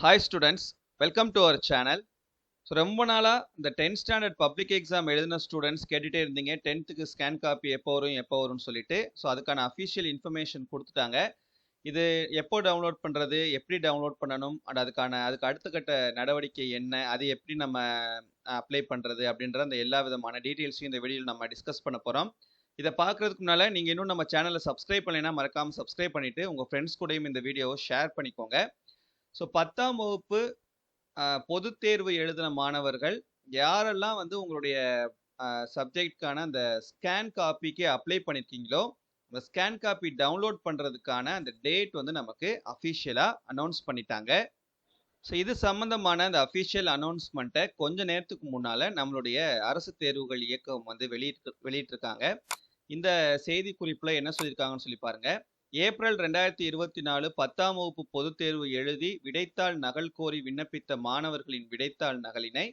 Hi students, welcome to our channel. So ரொம்ப நாளாக இந்த 10th ஸ்டாண்டர்ட் பப்ளிக் எக்ஸாம் எழுதின ஸ்டூடெண்ட்ஸ் கேட்டுகிட்டே இருந்தீங்க 10th ஸ்கேன் காப்பி எப்போ வரும்னு சொல்லிட்டு. ஸோ அதுக்கான அஃபிஷியல் இன்ஃபர்மேஷன் கொடுத்துட்டாங்க. இது எப்போ டவுன்லோட் பண்ணுறது, எப்படி டவுன்லோட் பண்ணணும், அதுக்கு அடுத்த கட்ட நடவடிக்கை என்ன, அது எப்படி நம்ம அப்ளை பண்ணுறது அப்படின்ற அந்த எல்லா விதமான டீட்டெயில்ஸையும் இந்த வீடியோவில் நம்ம டிஸ்கஸ் பண்ண போகிறோம். இதை பார்க்குறதுக்கு முன்னால் நீங்கள் இன்னும் நம்ம சேனலை சப்ஸ்கிரைப் பண்ணலைன்னா மறக்காமல் சப்ஸ்கிரைப் பண்ணிவிட்டு உங்கள் ஃப்ரெண்ட்ஸ் கூடயும் இந்த வீடியோவை ஷேர் பண்ணிக்கோங்க. ஸோ 10ஆம் வகுப்பு பொதுத் தேர்வு எழுதின மாணவர்கள் யாரெல்லாம் வந்து உங்களுடைய சப்ஜெக்ட்கான அந்த ஸ்கேன் காப்பிக்கு அப்ளை பண்ணியிருக்கீங்களோ அந்த ஸ்கேன் காப்பி டவுன்லோட் பண்ணுறதுக்கான அந்த டேட் வந்து நமக்கு அஃபிஷியலாக அனௌன்ஸ் பண்ணிட்டாங்க. ஸோ இது சம்மந்தமான அந்த அஃபிஷியல் அனௌன்ஸ்மெண்ட்டை கொஞ்ச நேரத்துக்கு முன்னால் நம்மளுடைய அரசு தேர்வுகள் இயக்கம் வந்து வெளியிட்டிருக்காங்க. இந்த செய்தி குறிப்பில் என்ன சொல்லியிருக்காங்கன்னு சொல்லி பாருங்கள். ஏப்ரல் 2024 10ஆம் வகுப்பு பொதுத் தேர்வு எழுதி விடைத்தாள் நகல் கோரி விண்ணப்பித்த மாணவர்களின் விடைத்தாள் நகலினை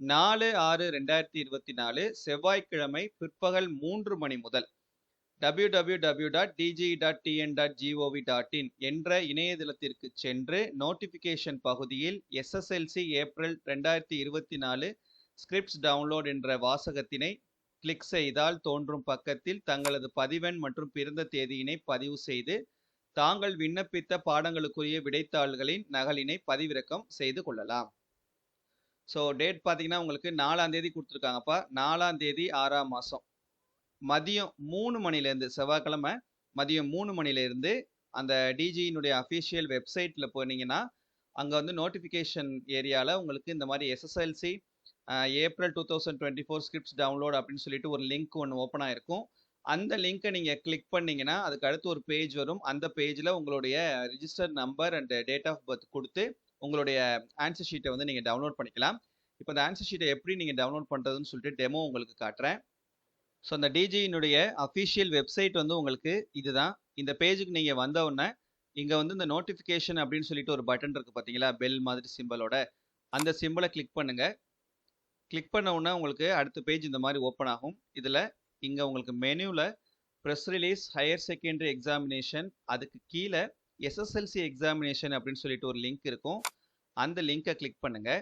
4/6/2024 செவ்வாய்க்கிழமை பிற்பகல் 3 மணி முதல் www.dge.tn.gov.in என்ற இணையதளத்திற்கு சென்று நோட்டிபிகேஷன் பகுதியில் SSLC ஏப்ரல் 2024 ஸ்கிரிப்ட்ஸ் டவுன்லோட் என்ற வாசகத்தினை கிளிக் செய்தால் தோன்றும் பக்கத்தில் தங்களது பதிவெண் மற்றும் பிறந்த தேதியினை பதிவு செய்து தாங்கள் விண்ணப்பித்த பாடங்களுக்குரிய விடைத்தாள்களின் நகலினை பதிவிறக்கம் செய்து கொள்ளலாம். ஸோ டேட் பார்த்தீங்கன்னா உங்களுக்கு 4ஆம் தேதி கொடுத்துருக்காங்கப்பா. 4ஆம் தேதி 6ஆம் மாதம் மதியம் 3 மணிலேருந்து, செவ்வாய்க்கிழமை மதியம் 3 மணிலேருந்து அந்த டிஜியினுடைய அஃபிஷியல் வெப்சைட்டில் போனீங்கன்னா அங்கே வந்து நோட்டிஃபிகேஷன் ஏரியாவில் உங்களுக்கு இந்த மாதிரி SSLC ஏப்ரல் 2024 ஸ்கிரிப்ட்ஸ் டவுன்லோட் அப்படின்னு சொல்லிட்டு ஒரு லிங்க் ஒன்று ஓப்பன் ஆகிருக்கும். அந்த லிங்க்கை நீங்கள் கிளிக் பண்ணிங்கன்னா அதுக்கு அடுத்து ஒரு பேஜ் வரும். அந்த பேஜில் உங்களுடைய register number and date of birth கொடுத்து உங்களுடைய ஆன்சர் ஷீட்டை வந்து நீங்கள் டவுன்லோட் பண்ணிக்கலாம். இப்போ அந்த ஆன்சர் ஷீட்டை எப்படி நீங்கள் டவுன்லோட் பண்ணுறதுன்னு சொல்லிட்டு டெமோ உங்களுக்கு காட்டுறேன். ஸோ அந்த டிஜியினுடைய அஃபிஷியல் வெப்சைட் வந்து உங்களுக்கு இதுதான். இந்த பேஜுக்கு நீங்கள் வந்தவுடனே இங்கே வந்து இந்த நோட்டிஃபிகேஷன் அப்படின்னு சொல்லிட்டு ஒரு பட்டன் இருக்குது பார்த்தீங்களா, பெல் மாதிரி சிம்பிளோட. அந்த சிம்பிளை கிளிக் பண்ணுங்கள். கிளிக் பண்ண உடனே உங்களுக்கு அடுத்த பேஜ் இந்த மாதிரி ஓப்பன் ஆகும். இதில் இங்கே உங்களுக்கு மெனுவில் press release higher secondary examination, அதுக்கு கீழே SSLC எக்ஸாமினேஷன் அப்படின்னு சொல்லிட்டு ஒரு லிங்க் இருக்கும். அந்த லிங்கை கிளிக் பண்ணுங்கள்.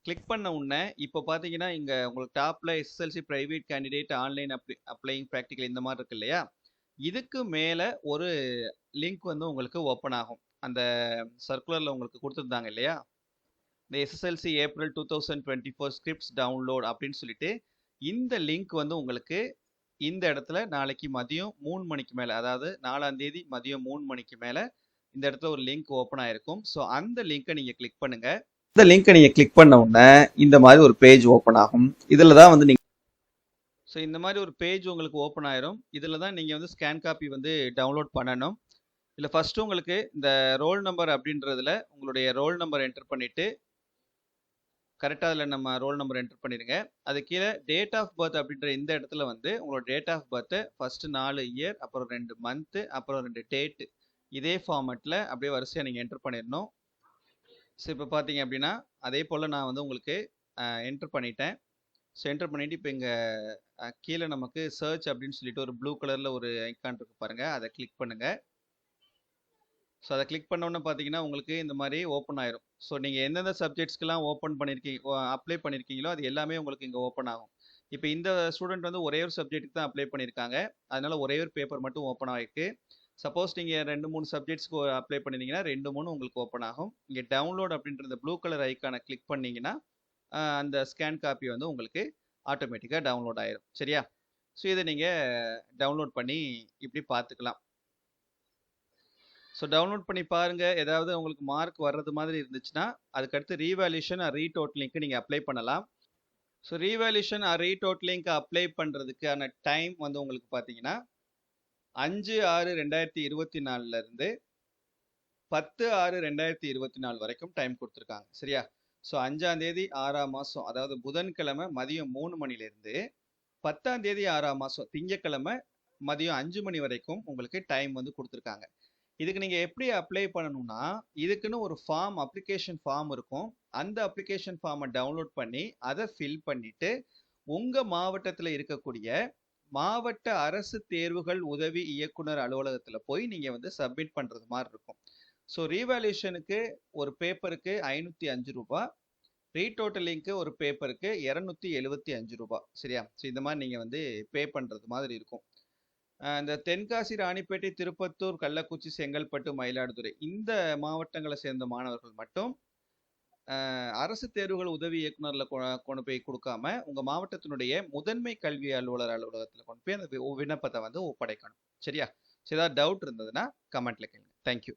கிளிக் பண்ண உடனே இப்போ பார்த்தீங்கன்னா இங்கே உங்களுக்கு டாப்பில் SSLC private candidate online applying practical இந்த மாதிரி இருக்கு இல்லையா, இதுக்கு மேலே ஒரு லிங்க் வந்து உங்களுக்கு ஓப்பன் ஆகும். அந்த சர்க்குலரில் உங்களுக்கு கொடுத்துருந்தாங்க இல்லையா, இந்த SSLC ஏப்ரல் 2024 ஸ்கிரிப்ட்ஸ் டவுன்லோட் அப்படின்னு சொல்லிட்டு இந்த லிங்க் வந்து உங்களுக்கு இந்த இடத்துல நாளைக்கு மதியம் 3 மணிக்கு மேலே, அதாவது 4ஆம் தேதி மதியம் 3 மணிக்கு மேலே இந்த இடத்துல ஒரு லிங்க் ஓப்பன் ஆயிருக்கும். ஸோ அந்த லிங்கை நீங்கள் கிளிக் பண்ணுங்க. இந்த லிங்கை நீங்கள் கிளிக் பண்ண உடனே இந்த மாதிரி ஒரு பேஜ் ஓப்பன் ஆகும். இதில் தான் வந்து ஸோ இந்த மாதிரி ஒரு பேஜ் உங்களுக்கு ஓப்பன் ஆயிரும். இதில் தான் நீங்கள் வந்து ஸ்கேன் காப்பி வந்து டவுன்லோட் பண்ணணும். இல்லை ஃபஸ்ட்டு உங்களுக்கு இந்த ரோல் நம்பர் அப்படின்றதுல உங்களுடைய ரோல் நம்பர் என்டர் பண்ணிவிட்டு கரெக்டாக அதில் நம்ம ரோல் நம்பர் என்டர் பண்ணிடுங்க. அது கீழே டேட் ஆஃப் பர்த் அப்படின்ற இந்த இடத்துல வந்து உங்களோட date of birth first 4 year, அப்புறம் 2 மந்த்து, அப்புறம் 2 டேட்டு, இதே ஃபார்மெட்டில் அப்படியே வரிசையாக நீங்கள் என்டர் பண்ணிடணும். ஸோ இப்போ பார்த்தீங்க அப்படின்னா அதே போல் நான் வந்து உங்களுக்கு என்டர் பண்ணிட்டேன். ஸோ என்டர் பண்ணிவிட்டு இப்போ இங்கே கீழே நமக்கு சர்ச் அப்படின்னு சொல்லிட்டு ஒரு ப்ளூ கலரில் ஒரு ஐக்கான் இருக்குது பாருங்கள், அதை கிளிக் பண்ணுங்கள். ஸோ அதை கிளிக் பண்ணோன்னு பார்த்தீங்கன்னா உங்களுக்கு இந்த மாதிரி ஓப்பன் ஆயிரும். ஸோ நீங்கள் எந்தெந்த சப்ஜெக்ட்ஸ்க்கெலாம் அப்ளை பண்ணியிருக்கீங்களோ அது எல்லாமே உங்களுக்கு இங்கே ஓப்பன் ஆகும். இப்போ இந்த ஸ்டூடெண்ட் வந்து ஒரே ஒரு சப்ஜெக்ட்டுக்கு தான் அப்ளை பண்ணியிருக்காங்க, அதனால் ஒரே ஒரு பேப்பர் மட்டும் ஓப்பன் ஆகிருக்கு. சப்போஸ் நீங்கள் 2-3 சப்ஜெக்ட்ஸ்க்கு அப்ளை பண்ணியிருந்தீங்கன்னா 2-3 உங்களுக்கு ஓப்பன் ஆகும். இங்கே டவுன்லோட் அப்படின்ற ப்ளூ கலர் ஐக்கானை கிளிக் பண்ணிங்கன்னா அந்த ஸ்கேன் காப்பி வந்து உங்களுக்கு ஆட்டோமேட்டிக்காக டவுன்லோட் ஆயிரும். சரியா? ஸோ இதை நீங்கள் டவுன்லோட் பண்ணி இப்படி பார்த்துக்கலாம். ஸோ டவுன்லோட் பண்ணி பாருங்கள். ஏதாவது உங்களுக்கு மார்க் வர்றது மாதிரி இருந்துச்சுன்னா அதுக்கடுத்து ரீவேல்யூஷன் ரீடோட்டலிங்க்கு நீங்கள் அப்ளை பண்ணலாம். ஸோ ரீவேல்யூஷன் ரீடோட்டலிங்க்கு அப்ளை பண்ணுறதுக்கான டைம் வந்து உங்களுக்கு பார்த்தீங்கன்னா 5/6/2024 10/6/2024 வரைக்கும் டைம் கொடுத்துருக்காங்க. சரியா? ஸோ 5ஆம் தேதி 6ஆம் மாதம், அதாவது புதன்கிழமை மதியம் 3 மணிலேருந்து 10ஆம் தேதி 6ஆம் மாதம் திங்கக்கிழமை மதியம் 5 மணி வரைக்கும் உங்களுக்கு டைம் வந்து கொடுத்துருக்காங்க. இதுக்கு நீங்கள் எப்படி அப்ளை பண்ணணும்னா இதுக்குன்னு ஒரு ஃபார்ம், அப்ளிகேஷன் ஃபார்ம் இருக்கும். அந்த அப்ளிகேஷன் ஃபார்மை டவுன்லோட் பண்ணி அதை ஃபில் பண்ணிவிட்டு உங்கள் மாவட்டத்தில் இருக்கக்கூடிய மாவட்ட அரசு தேர்வுகள் உதவி இயக்குனர் அலுவலகத்தில் போய் நீங்கள் வந்து சப்மிட் பண்ணுறது மாதிரி இருக்கும். ஸோ ரீவேல்யூஷனுக்கு ஒரு பேப்பருக்கு ரூ. 505, ரீடோட்டலிங்க்கு ஒரு பேப்பருக்கு ரூ. 275. சரியா? ஸோ இந்த மாதிரி நீங்கள் வந்து பே பண்ணுறது மாதிரி இருக்கும். இந்த தென்காசி, ராணிப்பேட்டை, திருப்பத்தூர், கள்ளக்குறிச்சி, செங்கல்பட்டு, மயிலாடுதுறை இந்த மாவட்டங்களை சேர்ந்த மாணவர்கள் மட்டும் அரசு தேர்வுகள் உதவி இயக்குனர்ல கொண்டு போய் கொடுக்காம உங்க மாவட்டத்தினுடைய முதன்மை கல்வி அலுவலர் அலுவலகத்தில் கொண்டு போய் அந்த விண்ணப்பத்தை வந்து ஒப்படைக்கணும். சரியா? ஏதாவது டவுட் இருந்ததுன்னா கமெண்ட்ல கேளுங்க. தேங்க்யூ.